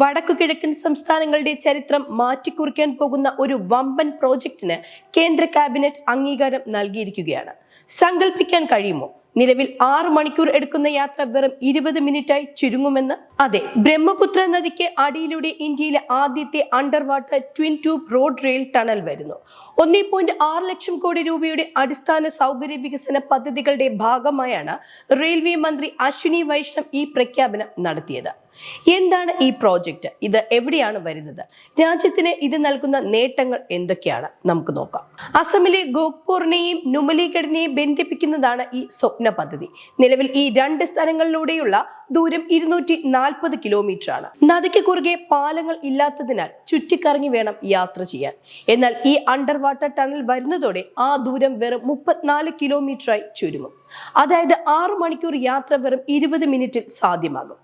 വടക്കു കിഴക്കൻ സംസ്ഥാനങ്ങളുടെ ചരിത്രം മാറ്റിക്കുറിക്കാൻ പോകുന്ന ഒരു വമ്പൻ പ്രോജക്റ്റിന് കേന്ദ്ര ക്യാബിനറ്റ് അംഗീകാരം നൽകിയിരിക്കുകയാണ്. സങ്കല്പിക്കാൻ കഴിയുമോ? നിലവിൽ 6 മണിക്കൂർ എടുക്കുന്ന യാത്ര വെറും 20 മിനിറ്റായി ചുരുങ്ങുമെന്ന്. അതെ, ബ്രഹ്മപുത്ര നദിക്ക് അടിയിലൂടെ ഇന്ത്യയിലെ ആദ്യത്തെ under water twin tube road rail tunnel വരുന്നു. 1.6 ലക്ഷം കോടി രൂപയുടെ അടിസ്ഥാന സൗകര്യ വികസന പദ്ധതികളുടെ ഭാഗമായാണ് റെയിൽവേ മന്ത്രി അശ്വിനി വൈഷ്ണവ് ഈ പ്രഖ്യാപനം നടത്തിയത്. എന്താണ് ഈ പ്രോജക്റ്റ്? ഇത് എവിടെയാണ് വരുന്നത്? രാജ്യത്തിന് ഇത് നൽകുന്ന നേട്ടങ്ങൾ എന്തൊക്കെയാണ്? നമുക്ക് നോക്കാം. അസമിലെ ഗോക്പൂറിനെയും നുമലിഗഡിനെയും ബന്ധിപ്പിക്കുന്നതാണ് ഈ സ്വപ്ന പദ്ധതി. നിലവിൽ ഈ 2 സ്ഥലങ്ങളിലൂടെയുള്ള ദൂരം 240 കിലോമീറ്റർ ആണ്. നദിക്ക് കുറുകെ പാലങ്ങൾ ഇല്ലാത്തതിനാൽ ചുറ്റിക്കറങ്ങി വേണം യാത്ര ചെയ്യാൻ. എന്നാൽ ഈ അണ്ടർ വാട്ടർ ടണൽ വരുന്നതോടെ ആ ദൂരം വെറും 34 കിലോമീറ്ററായി ചുരുങ്ങും. അതായത് 6 മണിക്കൂർ യാത്ര വെറും 20 മിനിറ്റിൽ സാധ്യമാകും.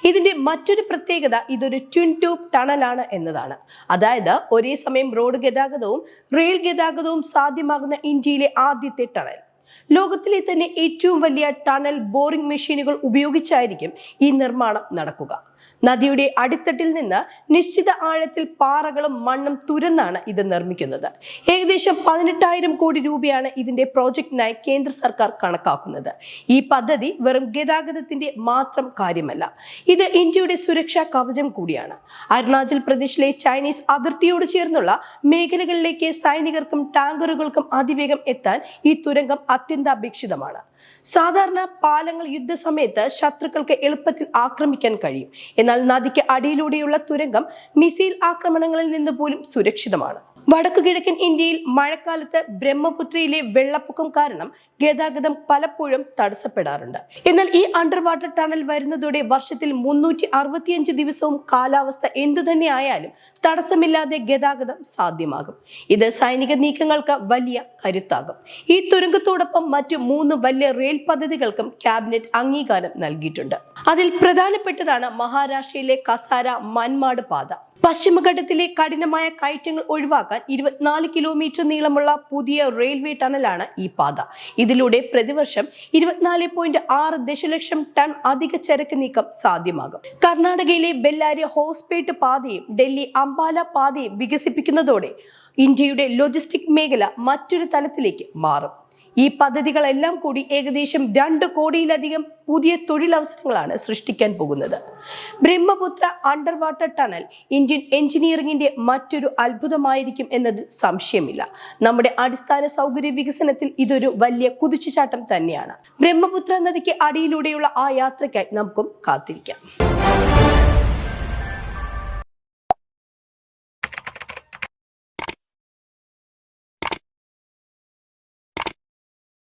ഇതിന്റെ മറ്റൊരു പ്രത്യേകത ഇതൊരു ട്വിൻ ട്യൂബ് ടണലാണ് എന്നതാണ്. അതായത് ഒരേ സമയം റോഡ് ഗതാഗതവും റെയിൽ ഗതാഗതവും സാധ്യമാകുന്ന ഇന്ത്യയിലെ ആദ്യത്തെ ടണൽ. ലോകത്തിലെ തന്നെ ഏറ്റവും വലിയ ടണൽ ബോറിംഗ് മെഷീനുകൾ ഉപയോഗിച്ചായിരിക്കും ഈ നിർമ്മാണം നടക്കുക. നദിയുടെ അടിത്തട്ടിൽ നിന്ന് നിശ്ചിത ആഴത്തിൽ പാറകളും മണ്ണും തുരന്നാണ് ഇത് നിർമ്മിക്കുന്നത്. ഏകദേശം 18,000 കോടി രൂപയാണ് ഇതിന്റെ പ്രോജക്റ്റിനായി കേന്ദ്ര സർക്കാർ കണക്കാക്കുന്നത്. ഈ പദ്ധതി വെറും ഗതാഗതത്തിന്റെ മാത്രം കാര്യമല്ല, ഇത് ഇന്ത്യയുടെ സുരക്ഷാ കവചം കൂടിയാണ്. അരുണാചൽ പ്രദേശിലെ ചൈനീസ് അതിർത്തിയോട് ചേർന്നുള്ള മേഖലകളിലേക്ക് സൈനികർക്കും ടാങ്കറുകൾക്കും അതിവേഗം എത്താൻ ഈ തുരങ്കം അത്യന്താപേക്ഷിതമാണ്. സാധാരണ പാലങ്ങൾ യുദ്ധസമയത്ത് ശത്രുക്കൾക്ക് എളുപ്പത്തിൽ ആക്രമിക്കാൻ കഴിയും. എന്നാൽ നദിക്ക് അടിയിലൂടെയുള്ള തുരങ്കം മിസൈൽ ആക്രമണങ്ങളിൽ നിന്ന് പോലും സുരക്ഷിതമാണ്. വടക്കു കിഴക്കൻ ഇന്ത്യയിൽ മഴക്കാലത്ത് ബ്രഹ്മപുത്രയിലെ വെള്ളപ്പൊക്കം കാരണം ഗതാഗതം പലപ്പോഴും തടസ്സപ്പെടാറുണ്ട്. എന്നാൽ ഈ അണ്ടർ വാട്ടർ ടണൽ വരുന്നതോടെ വർഷത്തിൽ 365 ദിവസവും കാലാവസ്ഥ എന്തുതന്നെ ആയാലും തടസ്സമില്ലാതെ ഗതാഗതം സാധ്യമാകും. ഇത് സൈനിക നീക്കങ്ങൾക്ക് വലിയ കരുത്താകും. ഈ തുരങ്കത്തോടൊപ്പം മറ്റു 3 വലിയ റെയിൽ പദ്ധതികൾക്കും ക്യാബിനറ്റ് അംഗീകാരം നൽകിയിട്ടുണ്ട്. അതിൽ പ്രധാനപ്പെട്ടതാണ് മഹാരാഷ്ട്രയിലെ കസാര മൻമാഡ് പാത. പശ്ചിമഘട്ടത്തിലെ കഠിനമായ കയറ്റങ്ങൾ ഒഴിവാക്കാൻ 24 കിലോമീറ്റർ നീളമുള്ള പുതിയ റെയിൽവേ ടണലാണ് ഈ പാത. ഇതിലൂടെ പ്രതിവർഷം 24.6 ദശലക്ഷം ടൺ അധിക ചരക്ക് നീക്കം സാധ്യമാകും. കർണാടകയിലെ ബെല്ലാരി ഹോസ്പേട്ട് പാതയും ഡൽഹി അംബാല പാതയും വികസിപ്പിക്കുന്നതോടെ ഇന്ത്യയുടെ ലോജിസ്റ്റിക് മേഖല മറ്റൊരു തലത്തിലേക്ക് മാറും. ഈ പദ്ധതികളെല്ലാം കൂടി ഏകദേശം 2 കോടിയിലധികം പുതിയ തൊഴിലവസരങ്ങളാണ് സൃഷ്ടിക്കാൻ പോകുന്നത്. Brahmaputra under water tunnel Indian എഞ്ചിനീയറിംഗിന്റെ മറ്റൊരു അത്ഭുതമായിരിക്കും എന്നതിൽ സംശയമില്ല. നമ്മുടെ അടിസ്ഥാന സൗകര്യ വികസനത്തിൽ ഇതൊരു വലിയ കുതിച്ചുചാട്ടം തന്നെയാണ്. ബ്രഹ്മപുത്ര നദിക്ക് അടിയിലൂടെയുള്ള ആ യാത്രയ്ക്കായി നമുക്കും കാത്തിരിക്കാം.